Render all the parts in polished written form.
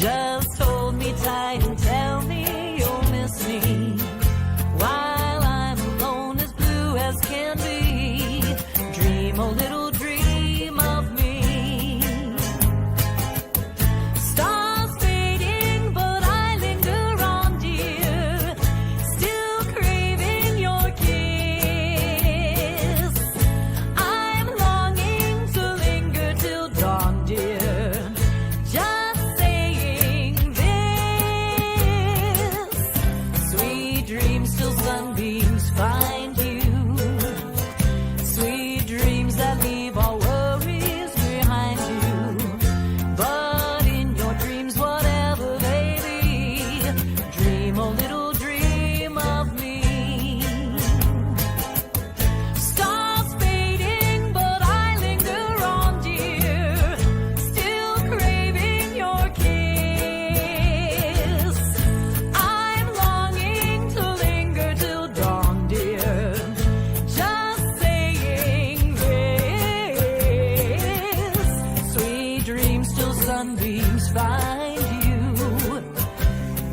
Just hold me tight and tell me you'll miss me while I'm alone, as blue as can be. Dream a little dream of me. Stars fading, but I linger on, dear, still craving your kiss. I'm longing to linger till dawn, dear, just saying this. Sweet dreams till sunbeams find you. Sweet dreams that leave all worries behind you. But in your dreams, whatever they be, dream a little dream of me. Stars fading, but I linger on, dear, still craving your kiss. I'm longing to linger till dawn, dear, just saying this. Sweet dreams till sunbeams find you.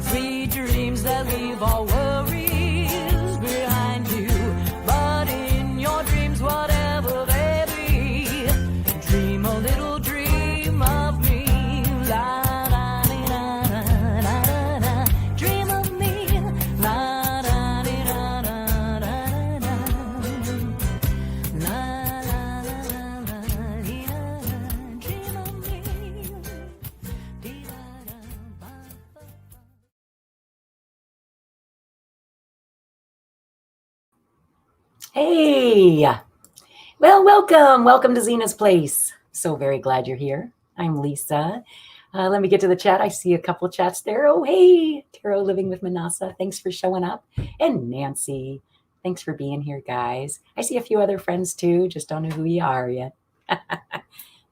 Sweet dreams that leave all worries behind you. But in your dreams, whatever they be, dream a little dream of me. La la di, da da da da. Dream of me. La da di, da da da da. La la la la di, da da. Dream of me. Di, da da ba ba. Hey, well, welcome to Zena's Place. So very glad you're here. I'm Lisa. Let me get to the chat. I see a couple of chats there. Oh, hey, Taro Living with Manasa. Thanks for showing up. And Nancy, thanks for being here, guys. I see a few other friends too. Just don't know who you are yet.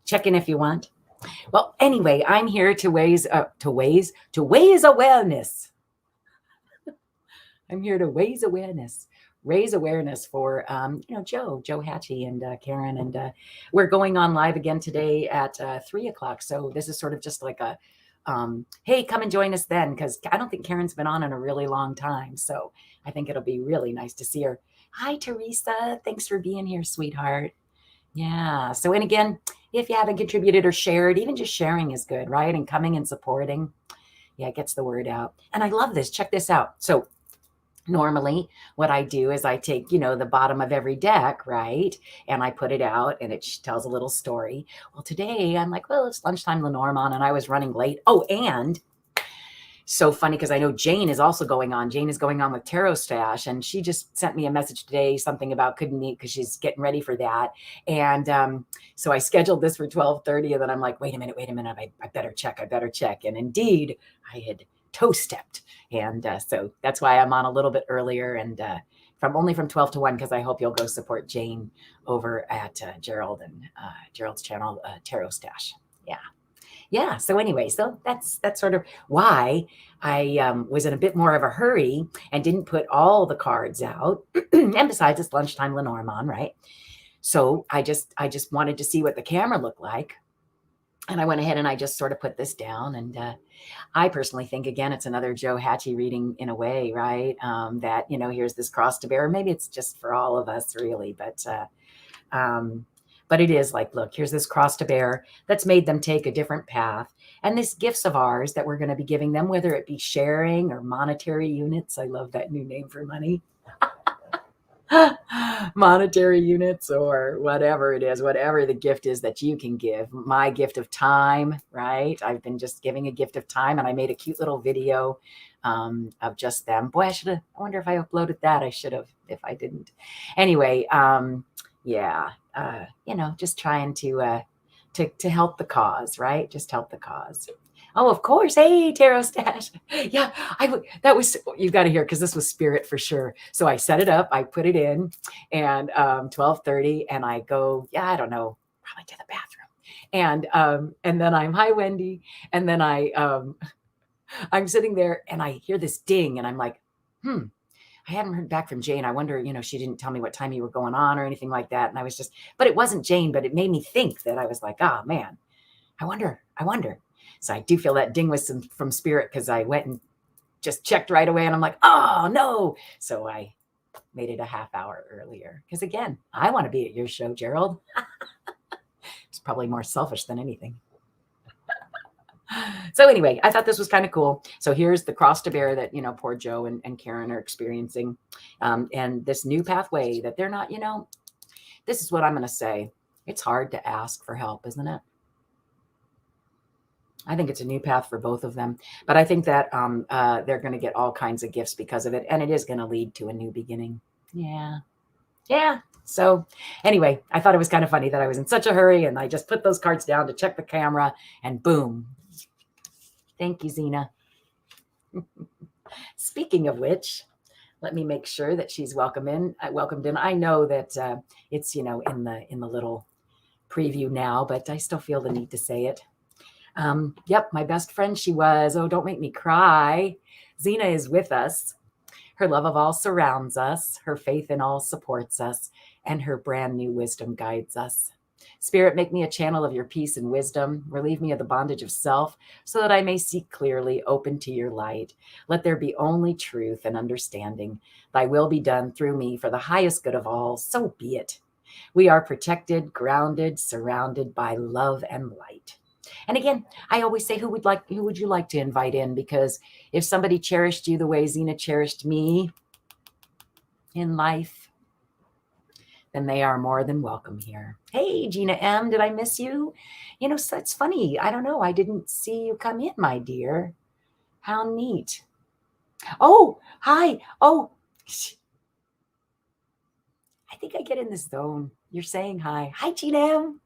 Check in if you want. Well, anyway, I'm here to raise awareness. I'm here to raise awareness for, Joe Hatchey and Karen. And we're going on live again today at 3:00. So this is sort of just like a, hey, come and join us then, because I don't think Karen's been on in a really long time. So I think it'll be really nice to see her. Hi, Teresa. Thanks for being here, sweetheart. Yeah. So, and again, if you haven't contributed or shared, even just sharing is good, right? And coming and supporting. Yeah, it gets the word out. And I love this. Check this out. So normally what I do is I take, the bottom of every deck, right? And I put it out and it tells a little story. Well, today I'm like, well, it's lunchtime Lenormand and I was running late. Oh, and so funny because I know Jane is also going on. Jane is going on with Tarot Stash, and she just sent me a message today, something about couldn't meet because she's getting ready for that. And so I scheduled this for 12:30, and then I'm like, wait a minute. I better check. And indeed, I had toe stepped. And so that's why I'm on a little bit earlier and from 12 to 1, because I hope you'll go support Jane over at Gerald and Gerald's channel, Tarot Stash. Yeah. So anyway, so that's sort of why I was in a bit more of a hurry and didn't put all the cards out. And besides, it's lunchtime Lenormand, right? So I just wanted to see what the camera looked like. And I went ahead and I just sort of put this down. And I personally think, again, it's another Joe Hatchey reading in a way, right? That, here's this cross to bear. Maybe it's just for all of us, really. But it is like, look, here's this cross to bear that's made them take a different path. And this gifts of ours that we're going to be giving them, whether it be sharing or monetary units. I love that new name for money. Monetary units or whatever it is, whatever the gift is that you can give. My gift of time, right? I've been just giving a gift of time, and I made a cute little video of just them. Boy, I wonder if I uploaded that. I should have if I didn't. Anyway, just trying to help the cause, right? Just help the cause. Oh, of course. Hey, Tarot Stash. Yeah, you've got to hear, because this was spirit for sure. So I set it up, I put it in, and 12:30, and I go, I don't know, probably to the bathroom. And then I'm, hi, Wendy. And then I'm sitting there and I hear this ding and I'm like, I hadn't heard back from Jane. I wonder, she didn't tell me what time you were going on or anything like that. And I was but it wasn't Jane, but it made me think that I was like, oh man, I wonder. So I do feel that ding was from spirit because I went and just checked right away and I'm like, oh no. So I made it a half hour earlier because again, I want to be at your show, Gerald. It's probably more selfish than anything. So anyway, I thought this was kind of cool. So here's the cross to bear that, poor Joe and Karen are experiencing. And this new pathway that they're not, this is what I'm going to say. It's hard to ask for help, isn't it? I think it's a new path for both of them. But I think that they're going to get all kinds of gifts because of it. And it is going to lead to a new beginning. Yeah. Yeah. So anyway, I thought it was kind of funny that I was in such a hurry and I just put those cards down to check the camera and boom. Thank you, Zena. Speaking of which, let me make sure that she's welcomed in. I know that it's, in the little preview now, but I still feel the need to say it. Yep, my best friend she was. Oh, don't make me cry. Zena is with us. Her love of all surrounds us. Her faith in all supports us. And her brand new wisdom guides us. Spirit, make me a channel of your peace and wisdom. Relieve me of the bondage of self so that I may see clearly, open to your light. Let there be only truth and understanding. Thy will be done through me for the highest good of all. So be it. We are protected, grounded, surrounded by love and light. And again, I always say, who would you like to invite in? Because if somebody cherished you the way Zena cherished me in life, then they are more than welcome here. Hey, Gina M., did I miss you? So it's funny. I don't know. I didn't see you come in, my dear. How neat. Oh, hi. Oh, I think I get in this zone. You're saying hi. Hi, Gina M.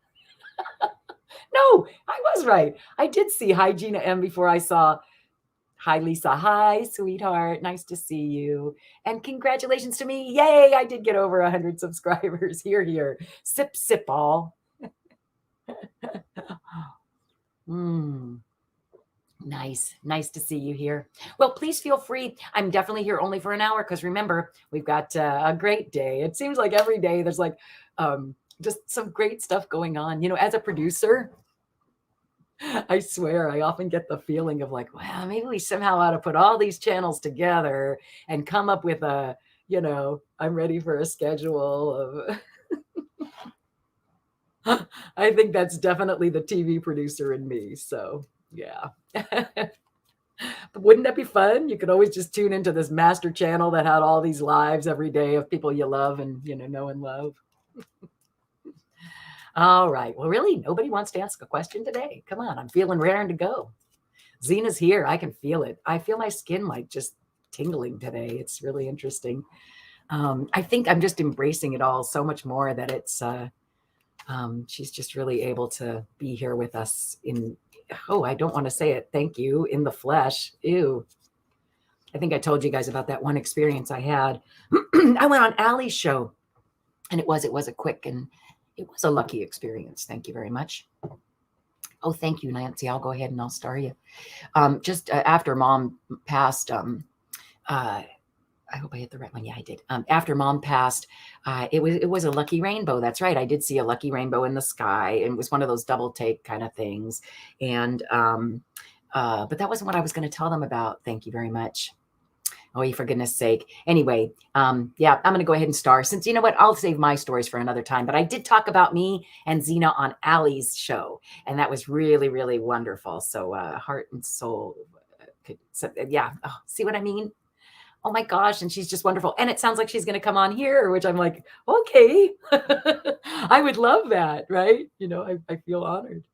No, I was right. I did see hi, Gina M. before I saw hi, Lisa. Hi, sweetheart. Nice to see you. And congratulations to me. Yay, I did get over 100 subscribers. Here. Sip, sip all. Nice. Nice to see you here. Well, please feel free. I'm definitely here only for an hour because remember, we've got a great day. It seems like every day there's like just some great stuff going on. As a producer, I swear I often get the feeling of like, wow, maybe we somehow ought to put all these channels together and come up with a, I'm ready for a schedule of, I think that's definitely the TV producer in me. So yeah. But wouldn't that be fun? You could always just tune into this master channel that had all these lives every day of people you love and, know and love. All right. Well, really, nobody wants to ask a question today. Come on. I'm feeling raring to go. Zena's here. I can feel it. I feel my skin like just tingling today. It's really interesting. I think I'm just embracing it all so much more that it's, she's just really able to be here with us I don't want to say it. Thank you. In the flesh. Ew. I think I told you guys about that one experience I had. I went on Allie's show and it was a quick and it was a lucky experience. Thank you very much. Oh, thank you, Nancy. I'll go ahead and I'll star you. Just after Mom passed, I hope I hit the right one. Yeah, I did. After Mom passed, it was a lucky rainbow. That's right. I did see a lucky rainbow in the sky. And it was one of those double take kind of things. And but that wasn't what I was going to tell them about. Thank you very much. Oh, for goodness sake. Anyway, yeah, I'm going to go ahead and star since you know what, I'll save my stories for another time. But I did talk about me and Zena on Allie's show. And that was really, really wonderful. So heart and soul. Yeah. Oh, see what I mean? Oh my gosh. And she's just wonderful. And it sounds like she's going to come on here, which I'm like, okay, I would love that. Right. I feel honored.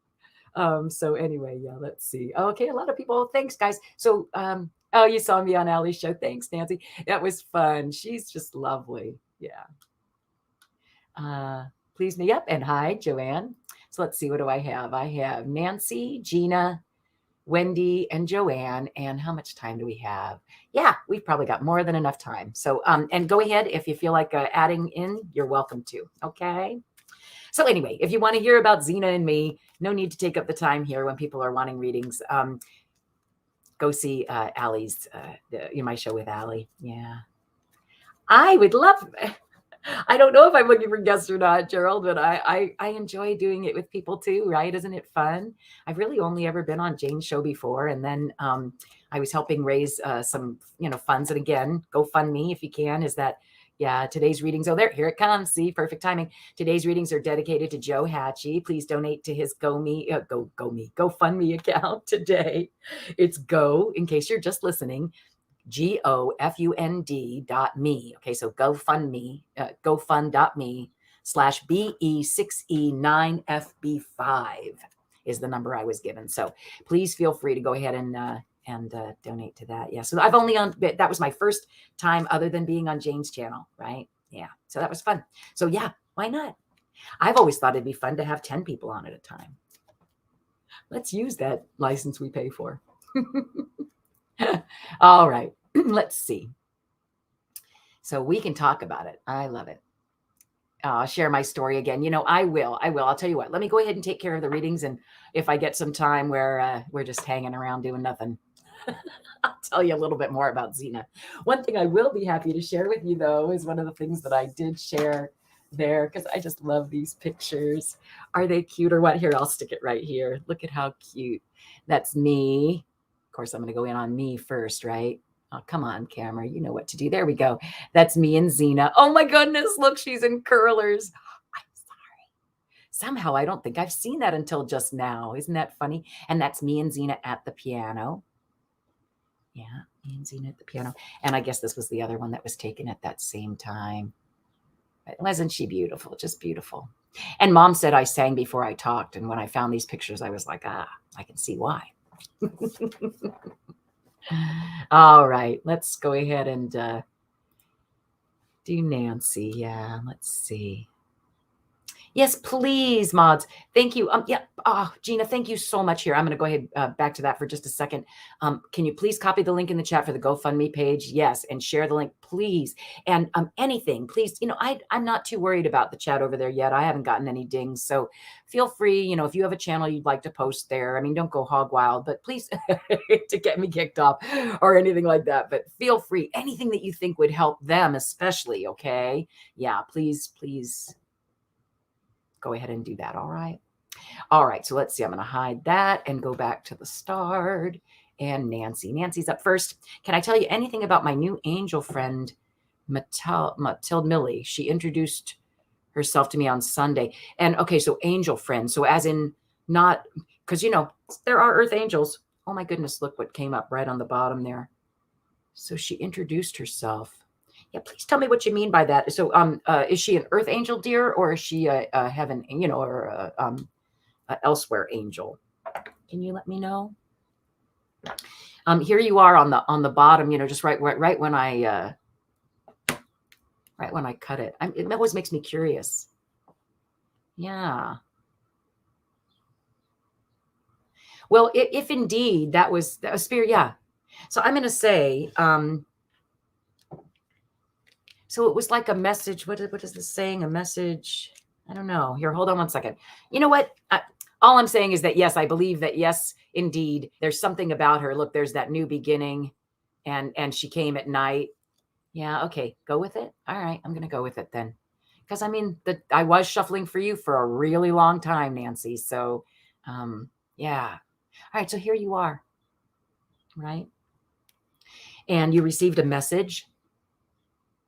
So anyway, yeah, let's see. Okay. A lot of people. Thanks guys. So, oh, you saw me on Allie's show. Thanks, Nancy. That was fun. She's just lovely. Yeah. Please me up. And hi, Joanne. So let's see. What do I have? I have Nancy, Gina, Wendy, and Joanne. And how much time do we have? Yeah, we've probably got more than enough time. So, and go ahead. If you feel like adding in, you're welcome to. Okay. So anyway, if you want to hear about Zena and me, no need to take up the time here when people are wanting readings. Go see Allie's, my show with Allie. Yeah. I would love, I don't know if I'm looking for guests or not, Gerald, but I enjoy doing it with people too, right? Isn't it fun? I've really only ever been on Jane's show before, and then I was helping raise some, funds. And again, GoFundMe if you can. Is that today's readings? Oh, here it comes. See, perfect timing. Today's readings are dedicated to Joe Hatchey. Please donate to his GoFundMe account today. It's Go, in case you're just listening. GoFund.me. Okay, so GoFundMe, GoFund.me/BE6E9FB5 is the number I was given. So please feel free to go ahead and donate to that. Yeah. So I've only that was my first time other than being on Jane's channel, right? Yeah. So that was fun. So yeah, why not? I've always thought it'd be fun to have 10 people on at a time. Let's use that license we pay for. All right. Let's see. So we can talk about it. I love it. I'll share my story again. I will. I'll tell you what. Let me go ahead and take care of the readings. And if I get some time where we're just hanging around doing nothing, I'll tell you a little bit more about Zena. One thing I will be happy to share with you, though, is one of the things that I did share there, because I just love these pictures. Are they cute or what? Here, I'll stick it right here. Look at how cute. That's me. Of course, I'm going to go in on me first, right? Oh, come on, camera. You know what to do. There we go. That's me and Zena. Oh, my goodness. Look, she's in curlers. I'm sorry. Somehow, I don't think I've seen that until just now. Isn't that funny? And that's me and Zena at the piano. Yeah, me and Zena at the piano. And I guess this was the other one that was taken at that same time. But wasn't she beautiful? Just beautiful. And Mom said I sang before I talked. And when I found these pictures, I was like, I can see why. All right, let's go ahead and do Nancy. Yeah, let's see. Yes, please, mods. Thank you. Gina, thank you so much here. I'm going to go ahead back to that for just a second. Can you please copy the link in the chat for the GoFundMe page? Yes, and share the link, please. And anything, please. I'm not too worried about the chat over there yet. I haven't gotten any dings, so feel free. If you have a channel you'd like to post there, don't go hog wild, but please to get me kicked off or anything like that. But feel free. Anything that you think would help them, especially. Okay, yeah, please. Go ahead and do that. All right. So let's see. I'm going to hide that and go back to the start. And Nancy's up first. Can I tell you anything about my new angel friend, Matilde Millie? She introduced herself to me on Sunday. And okay, so angel friend. So as in not, because there are earth angels. Oh my goodness, look what came up right on the bottom there. So she introduced herself. Yeah, please tell me what you mean by that. So, is she an earth angel, dear, or is she a heaven, or a elsewhere angel? Can you let me know? Here you are on the bottom. Just right when I cut it. It always makes me curious. Yeah. Well, if indeed that was spirit, yeah. So I'm going to say. So it was like a message. What is this saying? A message? I don't know. Here, hold on one second. You know what? All I'm saying is that, yes, I believe that, yes, indeed, there's something about her. Look, there's that new beginning, and she came at night. Yeah, okay, go with it. All right, I'm going to go with it then. Because, I was shuffling for you for a really long time, Nancy. So, yeah. All right, so here you are, right? And you received a message.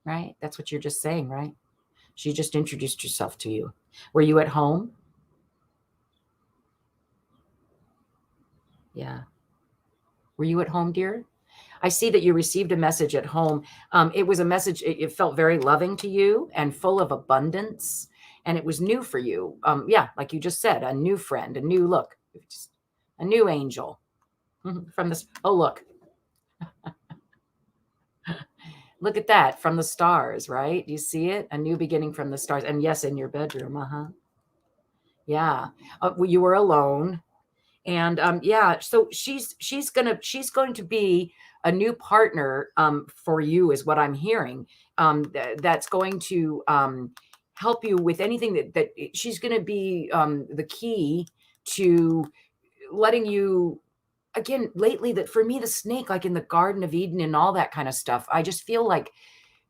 Right? That's what you're just saying, right? She just introduced herself to you. Were you at home? Yeah. Were you at home, dear? I see that you received a message at home. It was a message. It felt very loving to you and full of abundance. And it was new for you. Yeah, like you just said, a new friend, a new look, a new angel from this. Oh, look. Look at that, from the stars, right? Do you see it? A new beginning from the stars. And yes, in your bedroom. Yeah. You were alone. And yeah, so she's going to be a new partner for you, is what I'm hearing. That's going to help you with anything that she's going to be the key to letting you. Again, lately, that for me, the snake, like in the Garden of Eden and all that kind of stuff, I just feel like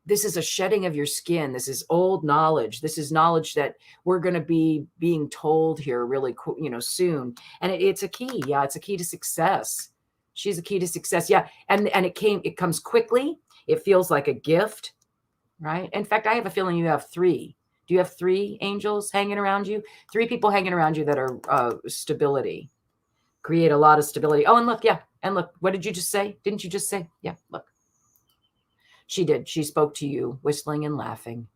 this is a shedding of your skin. This is old knowledge. This is knowledge that we're going to be being told here really, soon. And it's a key. Yeah, it's a key to success. She's a key to success. Yeah, and it comes quickly. It feels like a gift, right? In fact, I have a feeling you have 3. Do you have 3 angels hanging around you? 3 people hanging around you that are stability, create a lot of stability. Oh, and look, yeah, and look, what did you just say? Didn't you just say? Yeah, look. She did. She spoke to you, whistling and laughing.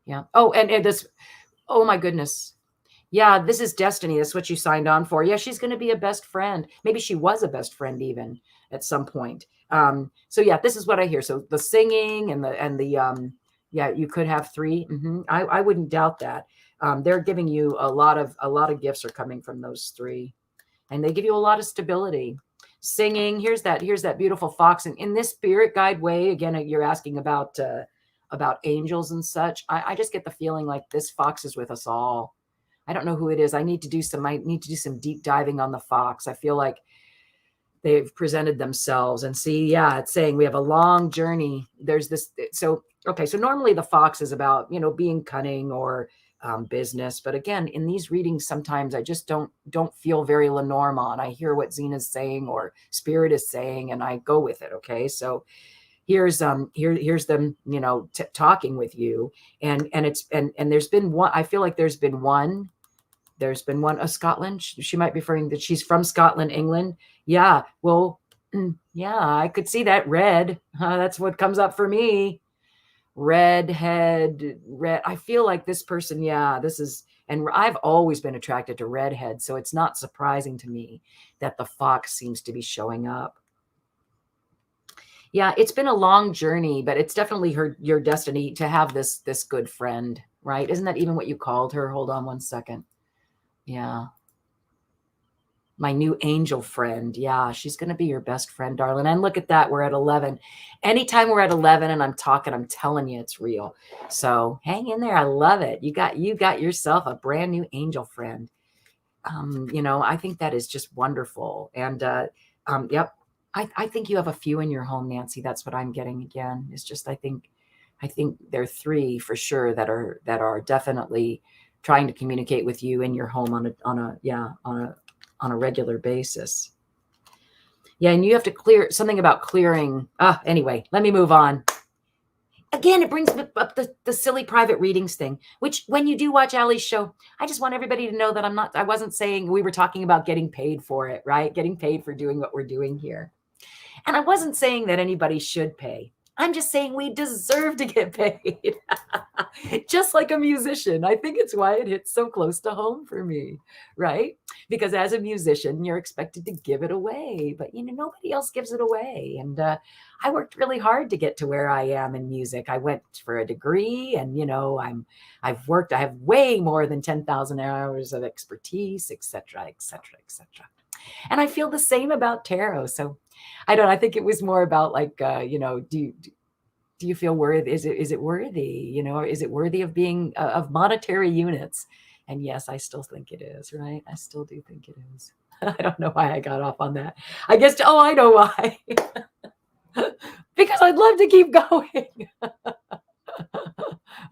Yeah. Oh, and this, oh my goodness. Yeah, this is destiny. That's what you signed on for. Yeah, she's going to be a best friend. Maybe she was a best friend even at some point. So yeah, this is what I hear. So the singing and the yeah, you could have 3. I wouldn't doubt that. They're giving you a lot of gifts are coming from those 3, and they give you a lot of stability. Singing, here's that beautiful fox, and in this spirit guide way, again, you're asking about angels and such. I just get the feeling like this fox is with us all. I don't know who it is. I need to do some deep diving on the fox. I feel like they've presented themselves, and see, yeah, it's saying we have a long journey. There's this, so okay, so normally the fox is about being cunning or business, but again, in these readings, sometimes I just don't feel very Lenormand. I hear what Zena's saying or Spirit is saying, and I go with it. Okay, so here's them, talking with you, and it's and there's been one. I feel like there's been one Scotland. She might be referring that she's from Scotland, England. Yeah, well, yeah, I could see that. Red, that's what comes up for me. Redhead, red. I feel like this person, yeah, this is, and I've always been attracted to redhead, so it's not surprising to me that the fox seems to be showing up. Yeah, it's been a long journey, but it's definitely your destiny to have this good friend, right? Isn't that even what you called her? Hold on one second. Yeah. My new angel friend. Yeah, she's going to be your best friend, darling. And look at that. We're at 11. Anytime we're at 11 and I'm talking, I'm telling you it's real. So hang in there. I love it. You got yourself a brand new angel friend. I think that is just wonderful. And yep. I think you have a few in your home, Nancy. That's what I'm getting again. It's just, I think there are 3 for sure that are definitely trying to communicate with you in your home on a regular basis. Yeah, and you have to clear something about clearing. Anyway, let me move on. Again, it brings up the silly private readings thing, which when you do watch Allie's show, I just want everybody to know that I wasn't saying, we were talking about getting paid for it, right? Getting paid for doing what we're doing here. And I wasn't saying that anybody should pay. I'm just saying we deserve to get paid. Just like a musician. I think it's why it hits so close to home for me, right? Because as a musician, you're expected to give it away, but nobody else gives it away. And I worked really hard to get to where I am in music. I went for a degree, and I have way more than 10,000 hours of expertise, etc., etc., etc. And I feel the same about tarot. So I think it was more about like, do you feel worthy? Is it worthy? Is it worthy of being of monetary units? And yes, I still think it is, right? I still do think it is. I don't know why I got off on that. I guess, I know why. Because I'd love to keep going.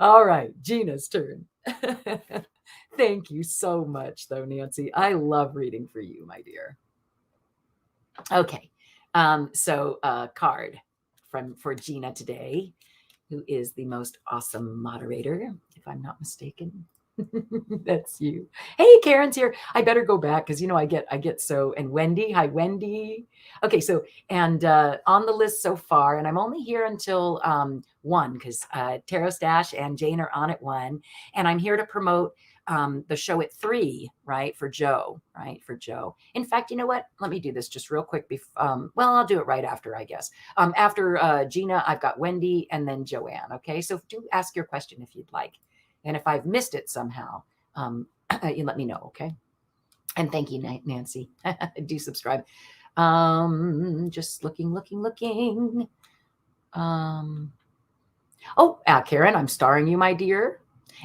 All right, Gina's turn. Thank you so much, though, Nancy. I love reading for you, my dear. Okay, so card for Gina today, who is the most awesome moderator, if I'm not mistaken. That's you. Hey, Karen's here. I better go back because I get so, and Wendy. Hi, Wendy. Okay, so and on the list so far, and I'm only here until 1 because Tarot Stash and Jane are on at 1, and I'm here to promote the show at 3, right? For Joe, right? For Joe. In fact, you know what? Let me do this just real quick. Well, I'll do it right after, I guess. After Gina, I've got Wendy and then Joanne. Okay, so do ask your question if you'd like. And if I've missed it somehow, you let me know, okay? And thank you, Nancy. Do subscribe. Just looking. Karen, I'm starring you, my dear.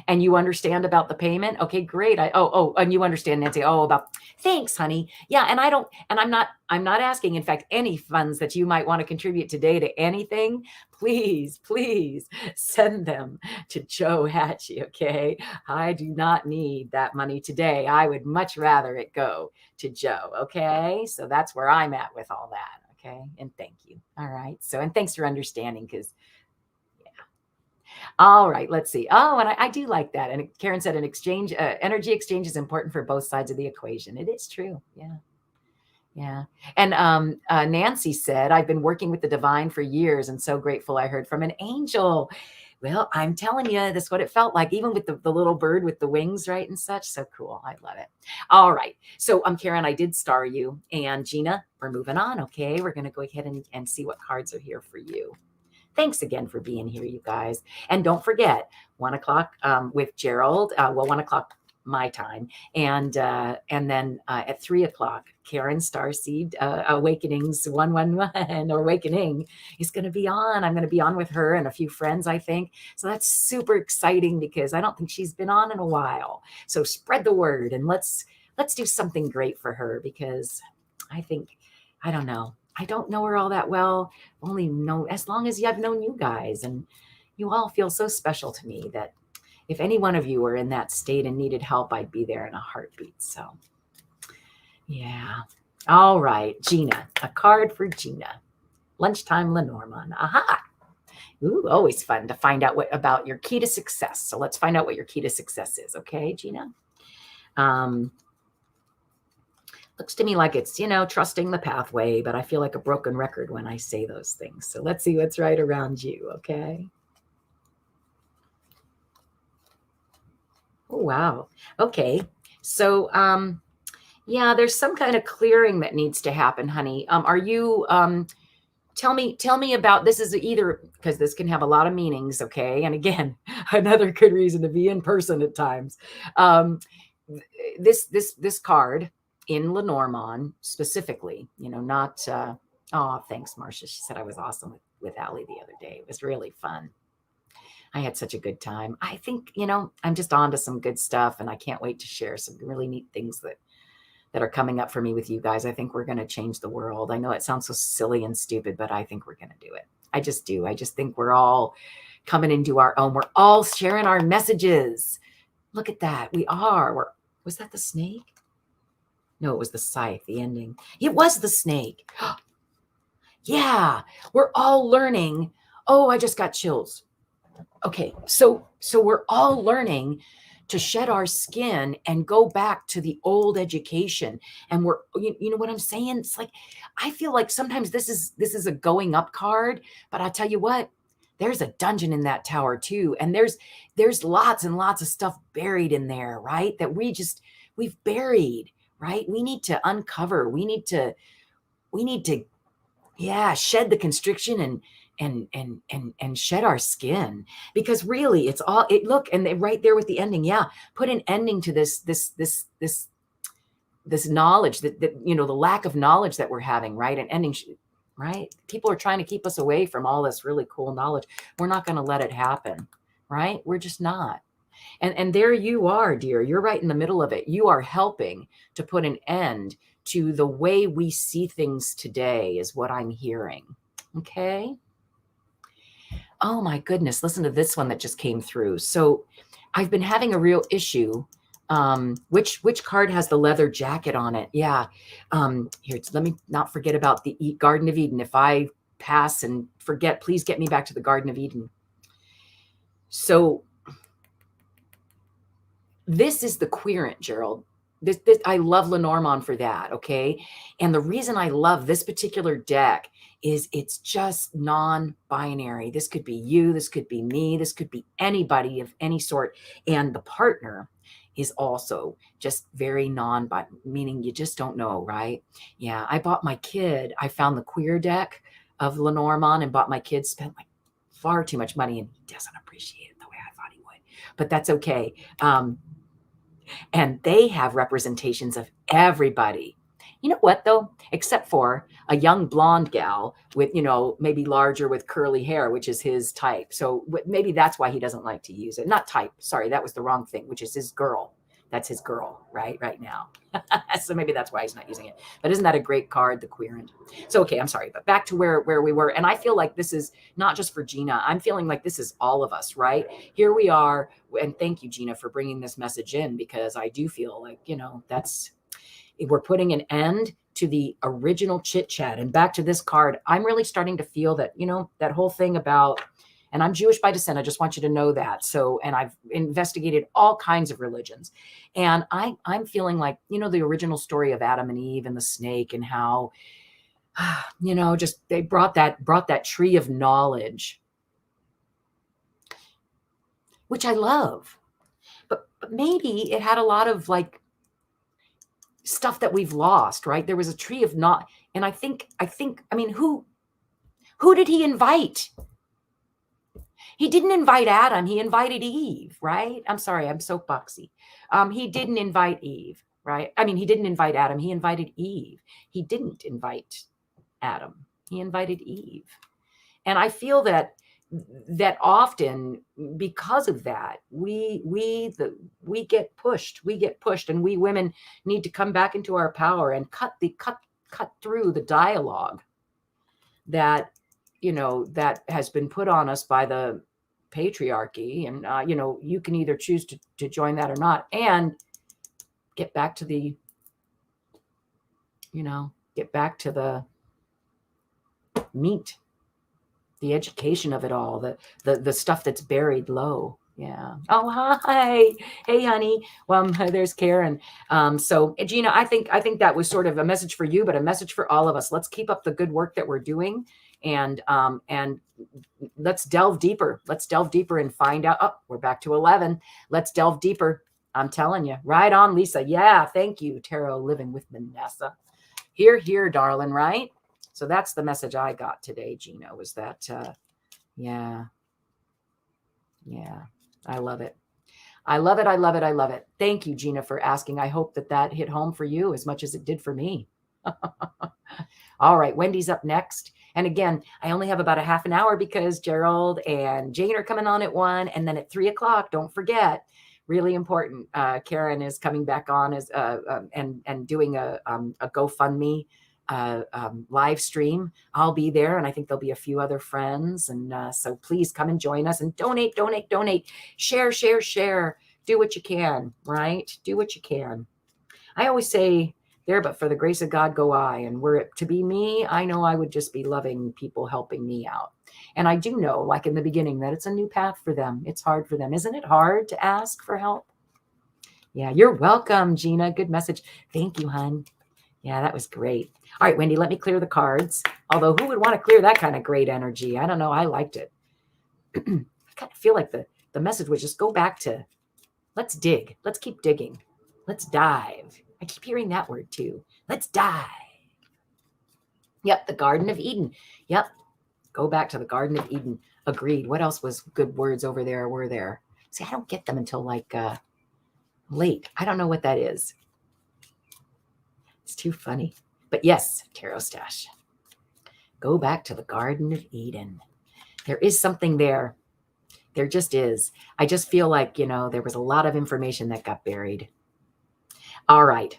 And you understand about the payment? Okay, great. And you understand, Nancy. Oh, about thanks, honey. Yeah, and I'm not asking, in fact, any funds that you might want to contribute today to anything. Please, please send them to Joe Hatchey. Okay. I do not need that money today. I would much rather it go to Joe. Okay. So that's where I'm at with all that. Okay. And thank you. All right. So, and thanks for understanding, because all right, let's see. Oh, and I do like that. And Karen said energy exchange is important for both sides of the equation. It is true. Yeah. Yeah. And Nancy said, I've been working with the divine for years and so grateful I heard from an angel. Well, I'm telling you, that's what it felt like, even with the little bird with the wings, right? And such. So cool. I love it. All right. So Karen, I did star you. And Gina, we're moving on. Okay. We're going to go ahead and see what cards are here for you. Thanks again for being here, you guys. And don't forget, 1 o'clock with Gerald. 1 o'clock my time. And then at 3 o'clock, Karen Starseed Awakenings 111 or Awakening is going to be on. I'm going to be on with her and a few friends, I think. So that's super exciting because I don't think she's been on in a while. So spread the word and let's do something great for her, because I think, I don't know her all that well. Only know as long as I've known you guys, and you all feel so special to me that if any one of you were in that state and needed help, I'd be there in a heartbeat. So yeah. All right, Gina, a card for Gina. Lunchtime Lenormand. Aha. Ooh, always fun to find out about your key to success. So let's find out what your key to success is. Okay, Gina. Looks to me like it's, trusting the pathway, but I feel like a broken record when I say those things. So let's see what's right around you, okay? Oh, wow. Okay. So, yeah, there's some kind of clearing that needs to happen, honey. Are you, tell me about, this is either, because this can have a lot of meanings, okay? And again, another good reason to be in person at times. This card, in Lenormand specifically, not, oh, thanks, Marcia. She said I was awesome with Allie the other day. It was really fun. I had such a good time. I think, I'm just on to some good stuff, and I can't wait to share some really neat things that are coming up for me with you guys. I think we're going to change the world. I know it sounds so silly and stupid, but I think we're going to do it. I just do. I just think we're all coming into our own. We're all sharing our messages. Look at that. We are. Was that the snake? No, it was the scythe, the ending. It was the snake. Yeah, we're all learning. Oh, I just got chills. Okay, so we're all learning to shed our skin and go back to the old education. And we're, you know what I'm saying? It's like, I feel like sometimes this is a going up card, but I'll tell you what, there's a dungeon in that tower too. And there's lots and lots of stuff buried in there, right? That we've buried. Right? We need to uncover. We need to, shed the constriction and shed our skin, because really it's all it. Look, and right there with the ending. Yeah. Put an ending to this knowledge that, the lack of knowledge that we're having, right? An ending, right? People are trying to keep us away from all this really cool knowledge. We're not going to let it happen, right? We're just not. And there you are, dear. You're right in the middle of it. You are helping to put an end to the way we see things today, is what I'm hearing. Okay. Oh my goodness. Listen to this one that just came through. So I've been having a real issue. Which card has the leather jacket on it? Yeah. Here, let me not forget about the Garden of Eden. If I pass and forget, please get me back to the Garden of Eden. So this is the querent, Gerald. This I love Lenormand for that, okay? And the reason I love this particular deck is it's just non-binary. This could be you, this could be me, this could be anybody of any sort. And the partner is also just very non-binary, meaning you just don't know, right? Yeah, I found the queer deck of Lenormand and bought my kid, spent like far too much money, and he doesn't appreciate it the way I thought he would. But that's okay. And they have representations of everybody. You know what though? Except for a young blonde gal with, maybe larger with curly hair, which is his type. So maybe that's why he doesn't like to use it. Not type. Sorry, that was the wrong thing, which is his girl. That's his girl, right now. So maybe that's why he's not using it. But isn't that a great card, the Querent? So, okay, I'm sorry, but back to where we were. And I feel like this is not just for Gina. I'm feeling like this is all of us, right? Here we are. And thank you, Gina, for bringing this message in, because I do feel like, we're putting an end to the original chit chat. And back to this card, I'm really starting to feel that, that whole thing about, and I'm Jewish by descent. I just want you to know that. So, and I've investigated all kinds of religions. And I'm feeling like, the original story of Adam and Eve and the snake, and how, just they brought that tree of knowledge, which I love. But maybe it had a lot of like stuff that we've lost, right? There was a tree of not, and I think, who did he invite? He didn't invite Adam. He invited Eve, right? I'm sorry, I'm soapboxy. He didn't invite Eve, right? He didn't invite Adam. He invited Eve. He didn't invite Adam. He invited Eve. And I feel that often, because of that, we get pushed. We get pushed, and we women need to come back into our power and cut through the dialogue that that has been put on us by the patriarchy. And you can either choose to join that or not, and get back to the meat, the education of it all, the stuff that's buried low. Yeah. Oh, hi. Hey, honey. Well, there's Karen. So Gina, I think that was sort of a message for you, but a message for all of us. Let's keep up the good work that we're doing, and let's delve deeper. Let's delve deeper and find out. Oh, we're back to 11. Let's delve deeper. I'm telling you. Right on, Lisa. Yeah. Thank you. Tarot Living with Vanessa. Here, darling. Right. So that's the message I got today, Gina, was that, yeah, I love it. I love it. I love it. I love it. Thank you, Gina, for asking. I hope that hit home for you as much as it did for me. All right. Wendy's up next. And again, I only have about a half an hour because Gerald and Jane are coming on at 1. And then at 3 o'clock, don't forget, really important, Karen is coming back on as and doing a GoFundMe live stream. I'll be there, and I think there'll be a few other friends. And so please come and join us and donate. Share. Do what you can, right? Do what you can. I always say there, but for the grace of God go I. And were it to be me, I know I would just be loving people helping me out. And I do know, like in the beginning, that it's a new path for them. It's hard for them. Isn't it hard to ask for help? Yeah, you're welcome, Gina. Good message. Thank you, hon. Yeah, that was great. All right, Wendy, let me clear the cards. Although who would want to clear that kind of great energy? I don't know. I liked it. I kind of feel like the message was just go back to, let's dig. Let's keep digging. Let's dive. I keep hearing that word too. Let's dive. Yep, the Garden of Eden. Yep, go back to the Garden of Eden. Agreed. What else was good words over there were there? See, I don't get them until like late. I don't know what that is. It's too funny. But yes, Tarot Stash. Go back to the Garden of Eden. There is something there. There just is. I just feel like, there was a lot of information that got buried. All right.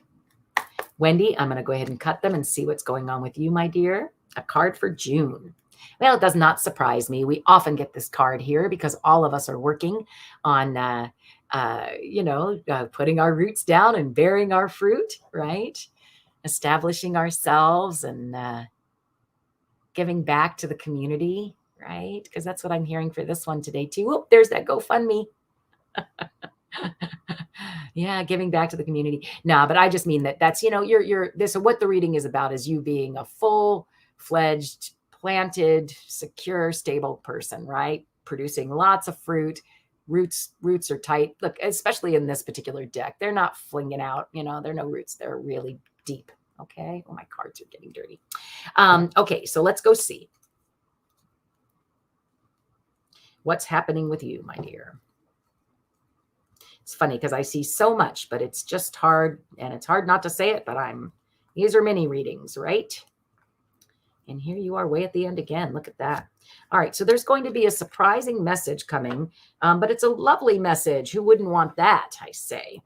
Wendy, I'm going to go ahead and cut them and see what's going on with you, my dear. A card for June. Well, it does not surprise me. We often get this card here because all of us are working on, putting our roots down and bearing our fruit, right? Establishing ourselves and giving back to the community, right? Because that's what I'm hearing for this one today too. Oh, there's that GoFundMe. Yeah, giving back to the community. No, but I just mean that's, you're this. So what the reading is about is you being a full-fledged, planted, secure, stable person, right? Producing lots of fruit. Roots are tight. Look, especially in this particular deck, they're not flinging out, they're no roots. They're really deep. Okay. Oh, my cards are getting dirty. Okay. So let's go see what's happening with you, my dear. It's funny because I see so much, but it's just hard, and it's hard not to say it, but I'm These are mini readings, right? And here you are way at the end again. Look at that. All right. So there's going to be a surprising message coming, but it's a lovely message. Who wouldn't want that, I say?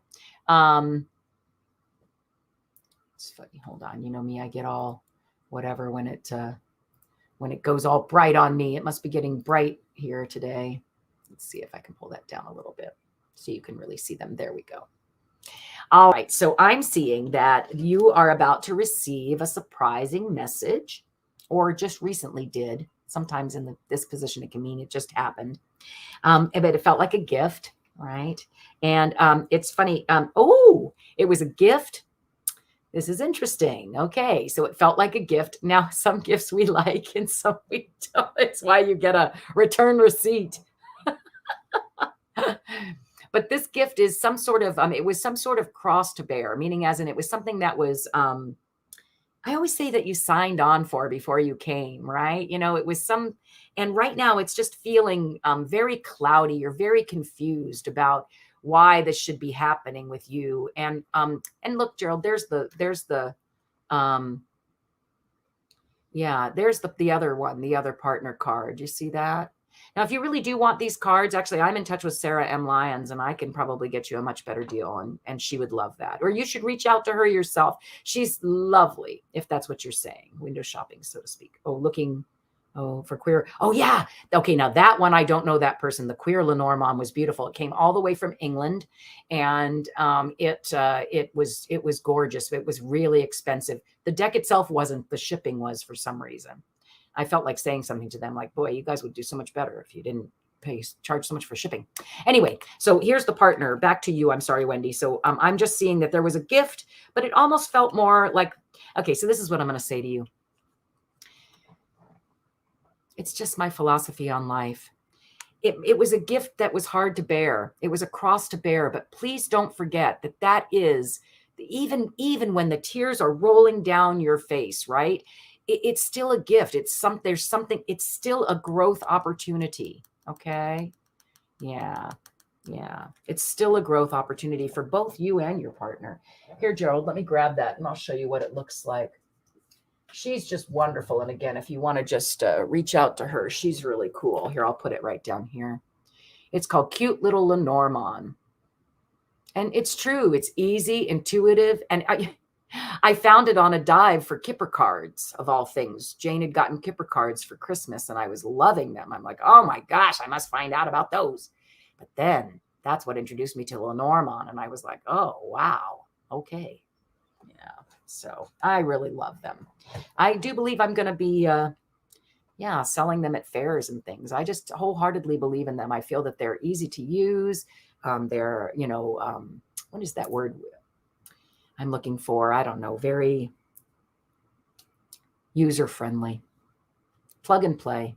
It's funny. Hold on. You know me, I get all whatever when it goes all bright on me. It must be getting bright here today. Let's see if I can pull that down a little bit so you can really see them. There we go. All right. So I'm seeing that you are about to receive a surprising message, or just recently did. Sometimes in this position, it can mean it just happened. But it felt like a gift, right? And it's funny. It was a gift. This is interesting. Okay, so it felt like a gift. Now, some gifts we like and some we don't. It's why you get a return receipt. But this gift is some sort of, it was some sort of cross to bear, meaning as in it was something that was, I always say that you signed on for before you came, right? You know, it was and right now it's just feeling very cloudy. You're very confused about why this should be happening with you. And look, Gerald, there's the other one, the other partner card. You see that? Now, if you really do want these cards, actually, I'm in touch with Sarah M. Lyons, and I can probably get you a much better deal, and she would love that. Or you should reach out to her yourself. She's lovely, if that's what you're saying. Window shopping, so to speak. For queer. Oh, yeah. Okay, now that one, I don't know that person. The queer Lenormand was beautiful. It came all the way from England, and it was gorgeous. It was really expensive. The deck itself wasn't. The shipping was for some reason. I felt like saying something to them like, boy, you guys would do so much better if you didn't charge so much for shipping. Anyway, so here's the partner. Back to you. I'm sorry, Wendy. So I'm just seeing that there was a gift, but it almost felt more like, okay, so this is what I'm going to say to you. It's just my philosophy on life. It was a gift that was hard to bear. It was a cross to bear, but please don't forget that is, even when the tears are rolling down your face, right? It's still a gift. It's still a growth opportunity. Okay. Yeah. It's still a growth opportunity for both you and your partner. Here, Gerald, let me grab that and I'll show you what it looks like. She's just wonderful. And again, if you want to just reach out to her, she's really cool. Here, I'll put it right down here. It's called Cute Little Lenormand. And it's true. It's easy, intuitive. And I found it on a dive for Kipper cards, of all things. Jane had gotten Kipper cards for Christmas, and I was loving them. I'm like, oh my gosh, I must find out about those. But then that's what introduced me to Lenormand, and I was like, oh, wow, okay. Yeah, so I really love them. I do believe I'm going to be, selling them at fairs and things. I just wholeheartedly believe in them. I feel that they're easy to use. They're, what is that word I'm looking for? I don't know. Very user-friendly. Plug and play.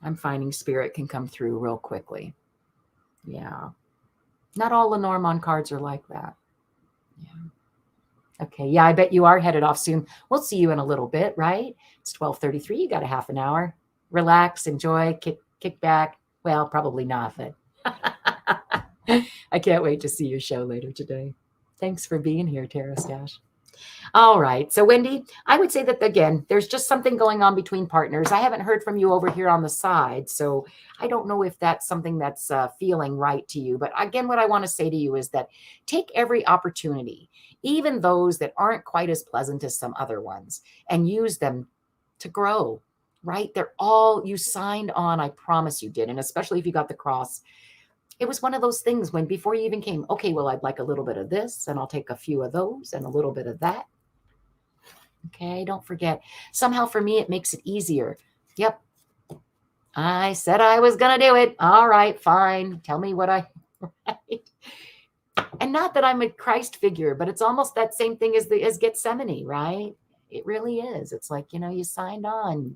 I'm finding spirit can come through real quickly. Yeah. Not all Lenormand cards are like that. Yeah. Okay. Yeah, I bet you are headed off soon. We'll see you in a little bit, right? It's 12:33. You got a half an hour. Relax, enjoy, kick back. Well, probably not, but I can't wait to see your show later today. Thanks for being here, Tara Stash. All right. So, Wendy, I would say that, again, there's just something going on between partners. I haven't heard from you over here on the side, so I don't know if that's something that's feeling right to you. But again, what I want to say to you is that take every opportunity, even those that aren't quite as pleasant as some other ones, and use them to grow, right? They're all, you signed on, I promise you did. And especially if you got the cross. It was one of those things when before you even came, okay, well, I'd like a little bit of this, and I'll take a few of those and a little bit of that. Okay, don't forget. Somehow for me, it makes it easier. Yep. I said I was going to do it. All right, fine. Tell me what right. And not that I'm a Christ figure, but it's almost that same thing as Gethsemane, right? It really is. It's like, you signed on.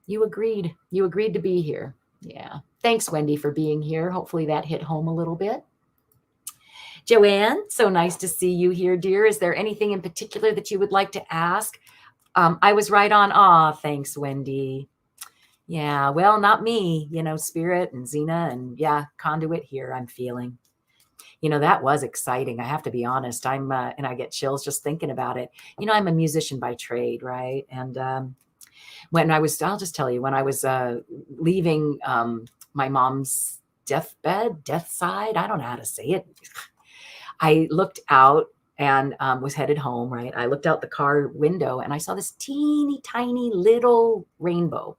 You agreed. You agreed to be here. Yeah. Thanks, Wendy, for being here. Hopefully that hit home a little bit. Joanne, so nice to see you here, dear. Is there anything in particular that you would like to ask? I was right on. Thanks, Wendy. Yeah, well, not me, Spirit and Zena and Conduit here, I'm feeling. that was exciting. I have to be honest. And I get chills just thinking about it. I'm a musician by trade, right? And I'll just tell you, when I was leaving my mom's death side, I don't know how to say it. I looked out and was headed home, right? I looked out the car window and I saw this teeny tiny little rainbow.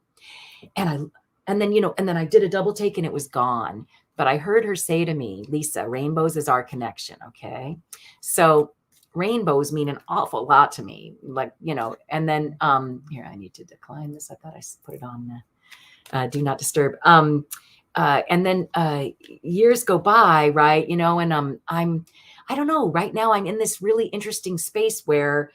And then I did a double take and it was gone. But I heard her say to me, Lisa, rainbows is our connection. Okay. So rainbows mean an awful lot to me. Like, and then here, I need to decline this. I thought I put it on do not disturb. And then years go by, right? And I don't know, right now I'm in this really interesting space where,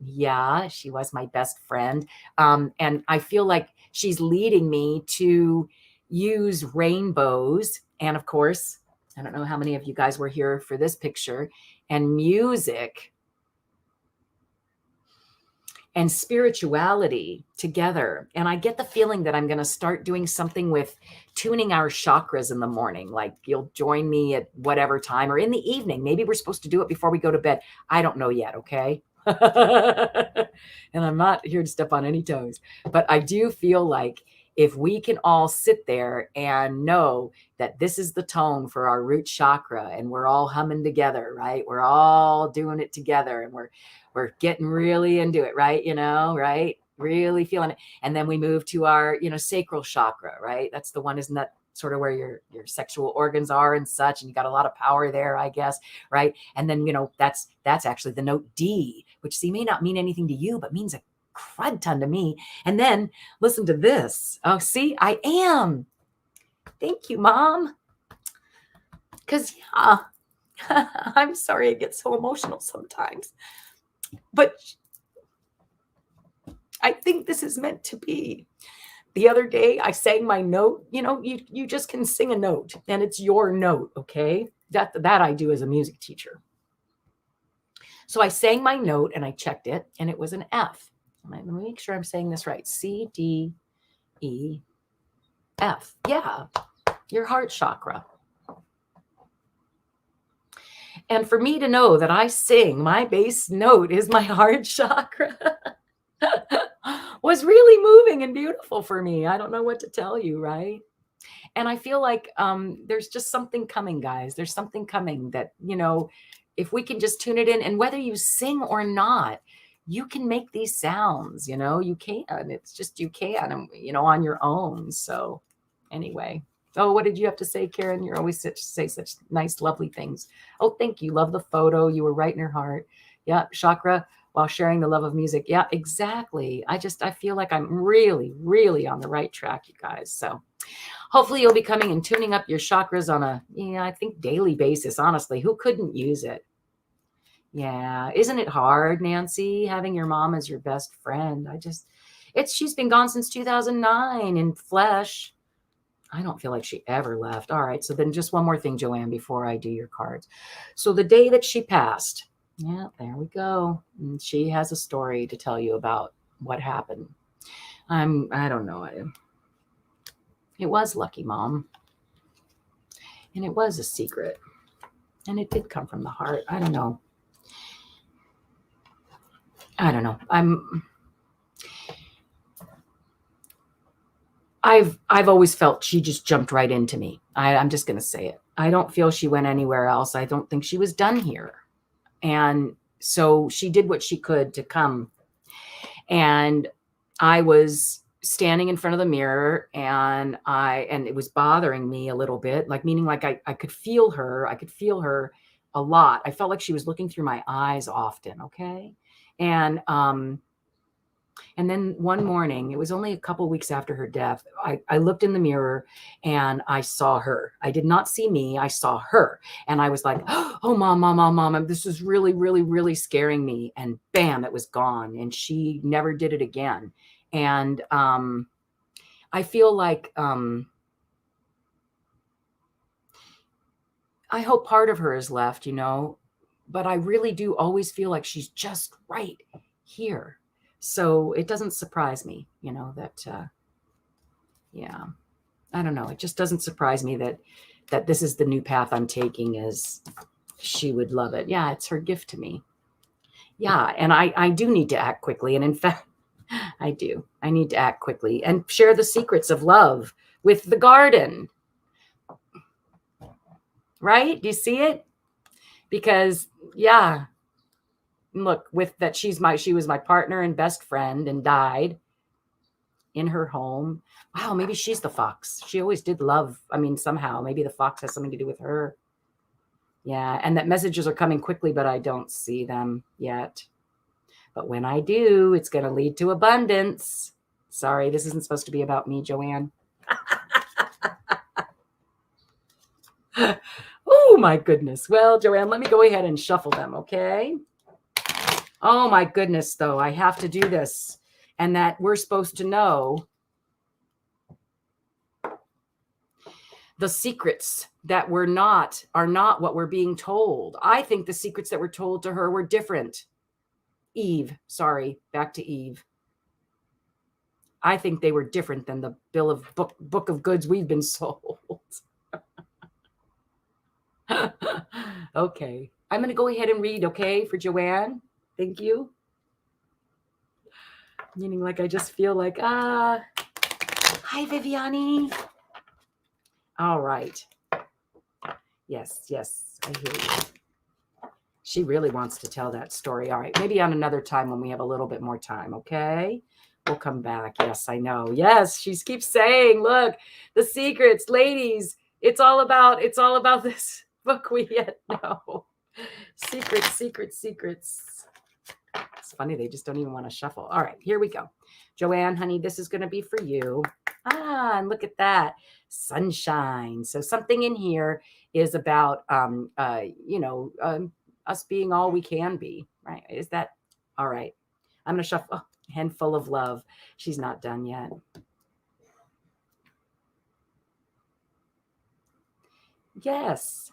yeah, she was my best friend. And I feel like she's leading me to use rainbows. And of course, I don't know how many of you guys were here for this picture, and music and spirituality together. And I get the feeling that I'm going to start doing something with tuning our chakras in the morning. Like, you'll join me at whatever time, or in the evening. Maybe we're supposed to do it before we go to bed. I don't know yet. Okay. And I'm not here to step on any toes, but I do feel like if we can all sit there and know that this is the tone for our root chakra, and we're all humming together, right? We're all doing it together, and we're getting really into it, right? Right? Really feeling it. And then we move to our, sacral chakra, right? That's the one, isn't that sort of where your sexual organs are and such, and you got a lot of power there, I guess, right? And then, that's actually the note D, which may not mean anything to you, but means a crud ton to me. And then listen to this. Oh, see, I am. Thank you, Mom. Because, yeah, I'm sorry I get so emotional sometimes, but I think this is meant to be. The other day I sang my note. You just can sing a note and it's your note. Okay. That I do as a music teacher. So I sang my note and I checked it and it was an F. Let me make sure I'm saying this right. C, D, E, F. Yeah. Your heart chakra. And for me to know that I sing, my bass note is my heart chakra was really moving and beautiful for me. I don't know what to tell you, right? And I feel like there's just something coming, guys. There's something coming that, if we can just tune it in, and whether you sing or not, you can make these sounds, you can. It's just, you can, on your own. So anyway. Oh, what did you have to say, Karen? You're always say such nice, lovely things. Oh, thank you. Love the photo. You were right in her heart. Yeah. Chakra while sharing the love of music. Yeah, exactly. I feel like I'm really, really on the right track, you guys. So hopefully you'll be coming and tuning up your chakras on I think daily basis. Honestly, who couldn't use it? Yeah. Isn't it hard, Nancy, having your mom as your best friend? She's been gone since 2009 in flesh. I don't feel like she ever left. All right. So then just one more thing, Joanne, before I do your cards. So the day that she passed, yeah, there we go. And she has a story to tell you about what happened. I don't know. It was lucky, Mom. And it was a secret. And it did come from the heart. I don't know. I've always felt she just jumped right into me. I'm just going to say it. I don't feel she went anywhere else. I don't think she was done here. And so she did what she could to come. And I was standing in front of the mirror and it was bothering me a little bit, meaning I could feel her. I could feel her a lot. I felt like she was looking through my eyes often. Okay. And then one morning, it was only a couple of weeks after her death, I looked in the mirror and I saw her. I did not see me. I saw her. And I was like, oh, Mom, this is really, really, really scaring me. And bam, it was gone. And she never did it again. And I feel like I hope part of her is left, but I really do always feel like she's just right here. So it doesn't surprise me, that, yeah, I don't know. It just doesn't surprise me that that this is the new path I'm taking, is she would love it. Yeah, it's her gift to me. Yeah, and I do need to act quickly. And in fact, I do. I need to act quickly and share the secrets of love with the garden. Right? Do you see it? Because, yeah, look, with that, she was my partner and best friend and died in her home. Wow, maybe she's the fox. She always did love. I mean, somehow, maybe the fox has something to do with her. Yeah, and that messages are coming quickly, but I don't see them yet. But when I do, it's going to lead to abundance. Sorry, this isn't supposed to be about me, Joanne. Oh, my goodness. Well, Joanne, let me go ahead and shuffle them, okay? Oh, my goodness, though. I have to do this. And that we're supposed to know the secrets that are not what we're being told. I think the secrets that were told to her were different. Eve, sorry, back to Eve. I think they were different than the book of goods we've been sold. Okay, I'm going to go ahead and read, okay, for Joanne. Thank you. Meaning like I just feel like, hi, Viviani. All right. Yes, I hear you. She really wants to tell that story. All right, maybe on another time when we have a little bit more time, okay? We'll come back. Yes, I know. Yes, she keeps saying, look, the secrets, ladies, it's all about this book we yet know. Secrets. It's funny, they just don't even want to shuffle. All right, here we go. Joanne, honey, this is going to be for you. And look at that. Sunshine. So something in here is about, us being all we can be, right? Is that all right? I'm going to shuffle. Oh, handful of love. She's not done yet. Yes.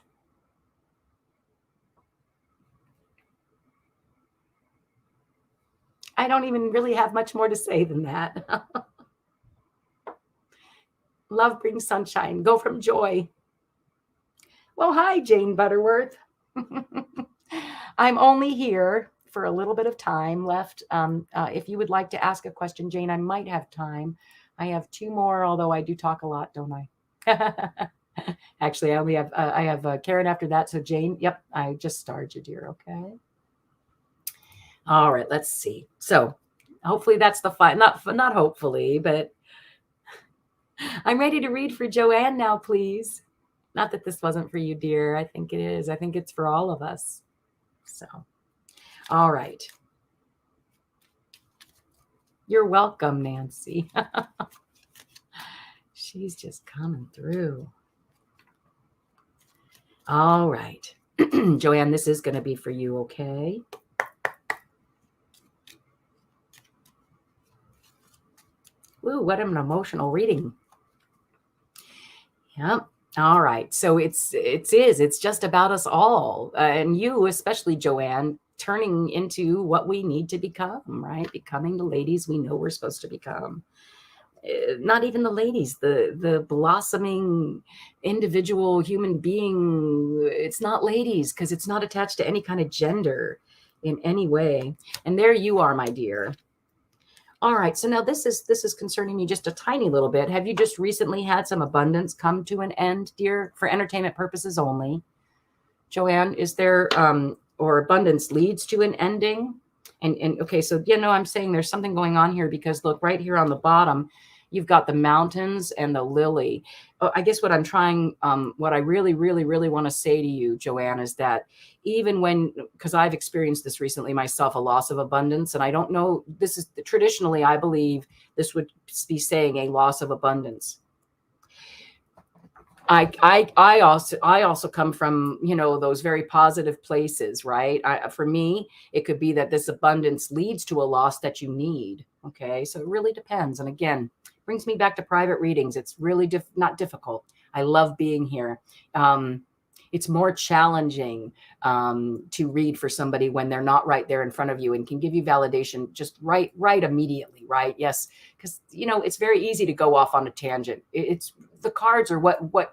I don't even really have much more to say than that. Love brings sunshine. Go from joy. Well, hi, Jane Butterworth. I'm only here for a little bit of time left. If you would like to ask a question, Jane, I might have time. I have 2 more, although I do talk a lot, don't I? Actually, I have Karen after that. So Jane, yep, I just starred you, dear. Okay. All right, let's see. So hopefully that's the fine. Not hopefully, but I'm ready to read for Joanne now, please. Not that this wasn't for you, dear. I think it is. I think it's for all of us. So, all right. You're welcome, Nancy. She's just coming through. All right. Joanne, this is going to be for you, okay? Ooh, what an emotional reading. Yep. All right. So it's just about us all, and you, especially Joanne, turning into what we need to become, right? Becoming the ladies we know we're supposed to become. Not even the ladies, the blossoming individual human being. It's not ladies because it's not attached to any kind of gender in any way. And there you are, my dear. All right. So now this is concerning you just a tiny little bit. Have you just recently had some abundance come to an end, dear, for entertainment purposes only? Joanne, is there, or abundance leads to an ending? And okay, so, I'm saying there's something going on here because look right here on the bottom, you've got the mountains and the lily. I guess what I'm trying, what I really, really, really want to say to you, Joanne, is that even because I've experienced this recently myself, a loss of abundance, and I don't know, this is traditionally, I believe this would be saying a loss of abundance. I also come from, those very positive places, right? For me, it could be that this abundance leads to a loss that you need. Okay. So it really depends. And again, brings me back to private readings. It's really not difficult. I love being here. It's more challenging to read for somebody when they're not right there in front of you and can give you validation just right immediately, right? Yes, because it's very easy to go off on a tangent. It's the cards are what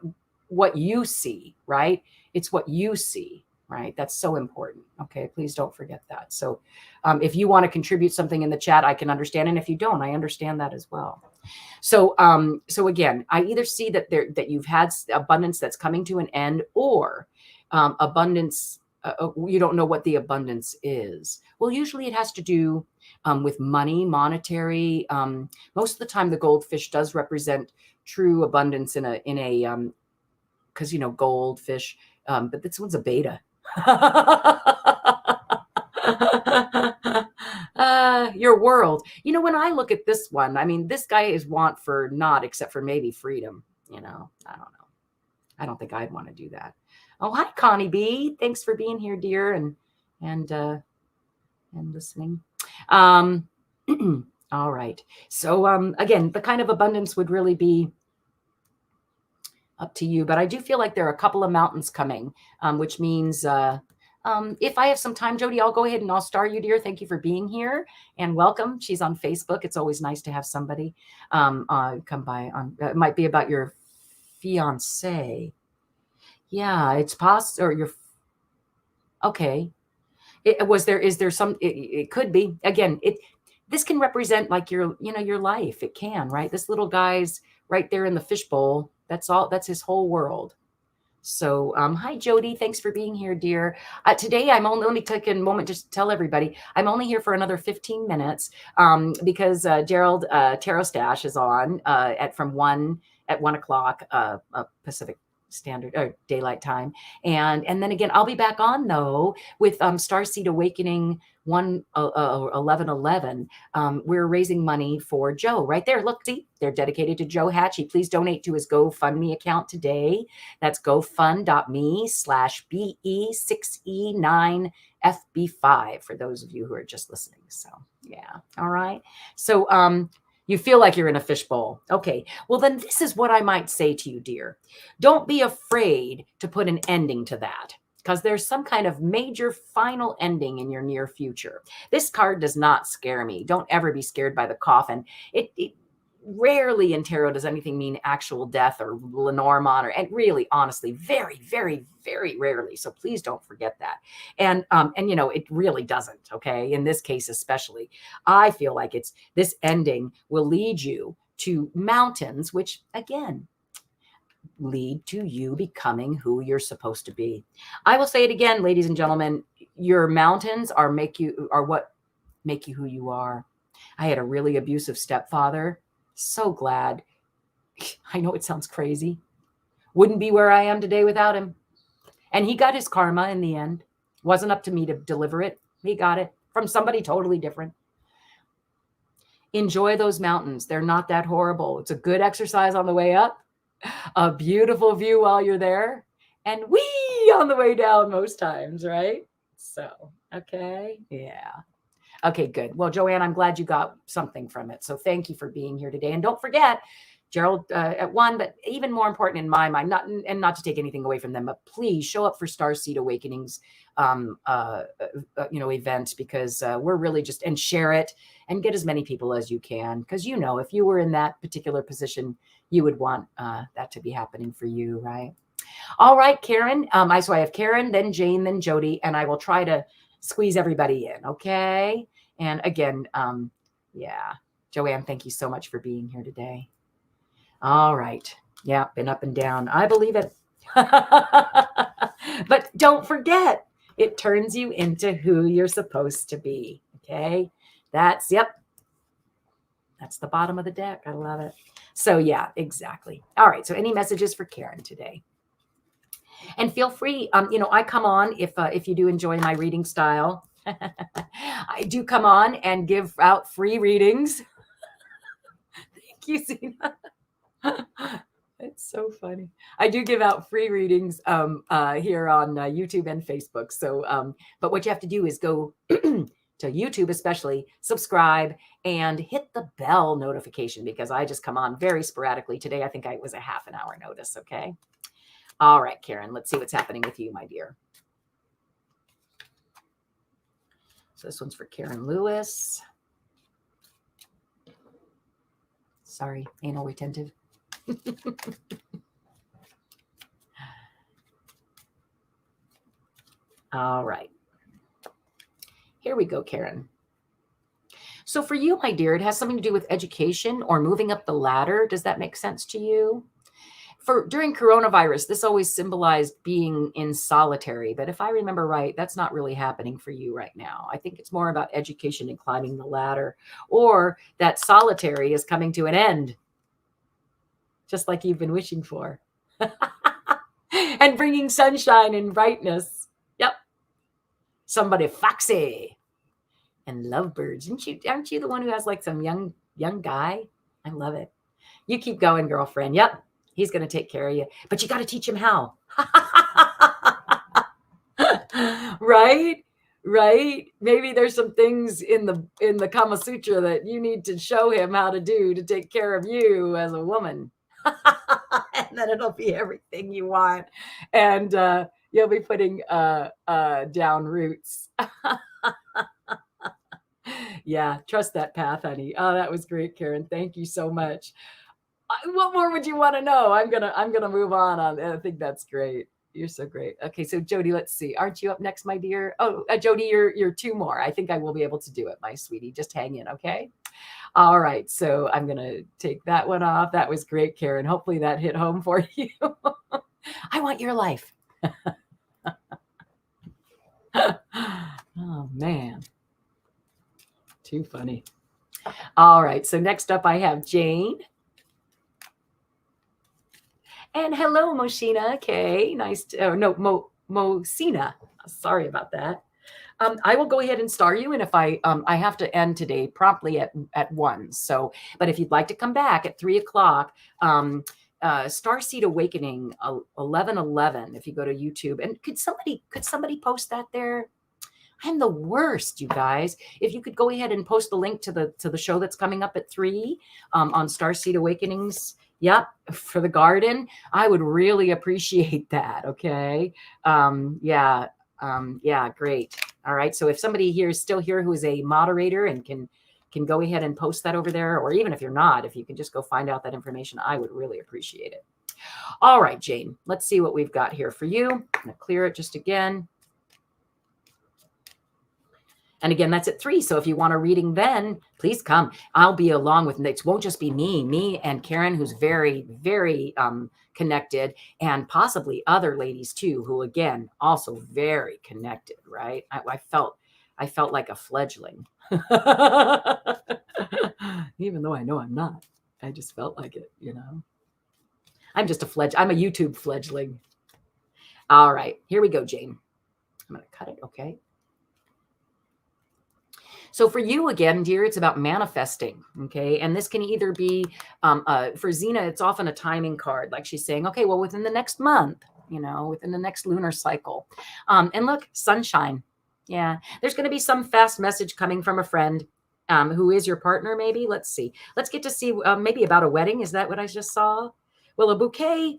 what you see, right? It's what you see, right? That's so important. Okay, please don't forget that. So if you want to contribute something in the chat, I can understand. And if you don't, I understand that as well. So so again, I either see that that you've had abundance that's coming to an end, or abundance, you don't know what the abundance is. Well, usually it has to do with money, monetary. Most of the time, the goldfish does represent true abundance in a because goldfish, but this one's a beta. Your world. When I look at this one, I mean, this guy is want for naught except for maybe freedom. I don't know. I don't think I'd want to do that. Oh, hi, Connie B. Thanks for being here, dear, and listening. All right. So again, the kind of abundance would really be up to you, but I do feel like there are a couple of mountains coming, which means if I have some time, Jody, I'll go ahead and I'll star you, dear. Thank you for being here and welcome. She's on Facebook. It's always nice to have somebody come by. It might be about your fiance. Yeah, it's possible. Or your okay. Is there some? It could be. Again, this can represent like your life. It can, right? This little guy's right there in the fishbowl. That's all. That's his whole world. So, hi, Jody. Thanks for being here, dear. Today, let me take a moment just to tell everybody, I'm only here for another 15 minutes because Gerald Tarot Stash is on at 1 o'clock Pacific Standard or Daylight Time. And then again, I'll be back on though with Starseed Awakening 1111. We're raising money for Joe right there. Look, see, they're dedicated to Joe Hatchey. Please donate to his GoFundMe account today. That's gofund.me/BE6E9FB5 for those of you who are just listening. So yeah. All right. So you feel like you're in a fishbowl. Okay. Well, then this is what I might say to you, dear. Don't be afraid to put an ending to that, because there's some kind of major final ending in your near future. This card does not scare me. Don't ever be scared by the coffin. It rarely in tarot does anything mean actual death or Lenormand, and really, honestly, very, very, very rarely. So please don't forget that. And it really doesn't. Okay, in this case especially, I feel like this ending will lead you to mountains, which again lead to you becoming who you're supposed to be. I will say it again, ladies and gentlemen, your mountains are what make you who you are. I had a really abusive stepfather. So glad. I know it sounds crazy. Wouldn't be where I am today without him. And he got his karma in the end. Wasn't up to me to deliver it. He got it from somebody totally different. Enjoy those mountains. They're not that horrible. It's a good exercise on the way up. A beautiful view while you're there, and whee on the way down most times, right? So, okay. Yeah. Okay, good. Well, Joanne, I'm glad you got something from it. So thank you for being here today. And don't forget, Gerald at 1, but even more important in my mind, not to take anything away from them, but please show up for Starseed Awakenings, event, because we're really just, and share it and get as many people as you can. Because, if you were in that particular position, you would want that to be happening for you, right? All right, Karen. So I have Karen, then Jane, then Jody, and I will try to squeeze everybody in. Okay. And again, yeah, Joanne, thank you so much for being here today. All right. Yeah, been up and down. I believe it. But don't forget, it turns you into who you're supposed to be. Okay. That's the bottom of the deck. I love it. So yeah, exactly. All right. So any messages for Karen today? And feel free, I come on if you do enjoy my reading style. I do come on and give out free readings. Thank you, Zena. It's so funny. I do give out free readings here on YouTube and Facebook. So, but what you have to do is go to YouTube, especially subscribe and hit the bell notification, because I just come on very sporadically. Today, I think it was a half an hour notice. Okay. All right, Karen, let's see what's happening with you, my dear. So this one's for Karen Lewis. Sorry, anal retentive. All right. Here we go, Karen. So for you, my dear, it has something to do with education or moving up the ladder. Does that make sense to you? During coronavirus, this always symbolized being in solitary. But if I remember right, that's not really happening for you right now. I think it's more about education and climbing the ladder, or that solitary is coming to an end, just like you've been wishing for, and bringing sunshine and brightness. Yep. Somebody foxy and lovebirds. Aren't you the one who has like some young guy? I love it. You keep going, girlfriend. Yep. He's going to take care of you, but you got to teach him how. Right? Right? Maybe there's some things in the Kama Sutra that you need to show him how to do to take care of you as a woman. And then it'll be everything you want. And you'll be putting down roots. Yeah, trust that path, honey. Oh, that was great, Karen. Thank you so much. What more would you want to know? I'm gonna move on. I think that's great. You're so great. Okay, so Jody, let's see. Aren't you up next, my dear? Oh, Jody, you're two more. I think I will be able to do it, my sweetie. Just hang in, okay? All right, so I'm gonna take that one off. That was great, Karen. Hopefully that hit home for you. I want your life. Oh man, too funny. All right, so next up I have Jane. And hello, Moshina. Okay, nice. Mosina. Sorry about that. I will go ahead and star you, and if I have to end today promptly at 1. So, but if you'd like to come back at 3 o'clock, Starseed Awakening 11:11. If you go to YouTube, and could somebody post that there? I'm the worst, you guys. If you could go ahead and post the link to the show that's coming up at 3 on Starseed Awakenings. Yep, for the garden, I would really appreciate that. Okay, yeah, great. All right, so if somebody here is still here who is a moderator and can go ahead and post that over there, or even if you're not, if you can just go find out that information, I would really appreciate it. All right, Jane, let's see what we've got here for you. I'm gonna clear it just again. And again, that's at 3. So if you want a reading then, please come. I'll be along with it. Won't just be me and Karen, who's very, very connected, and possibly other ladies too, who again, also very connected, right? I felt like a fledgling. Even though I know I'm not. I just felt like it, you know. I'm a YouTube fledgling. All right, here we go, Jane. I'm going to cut it, okay? So for you again, dear, it's about manifesting, okay? And this can either be, for Zena, it's often a timing card. Like she's saying, okay, well, within the next month, you know, within the next lunar cycle. And look, sunshine. Yeah, there's going to be some fast message coming from a friend who is your partner, maybe. Let's see. Let's get to see maybe about a wedding. Is that what I just saw? Well, a bouquet,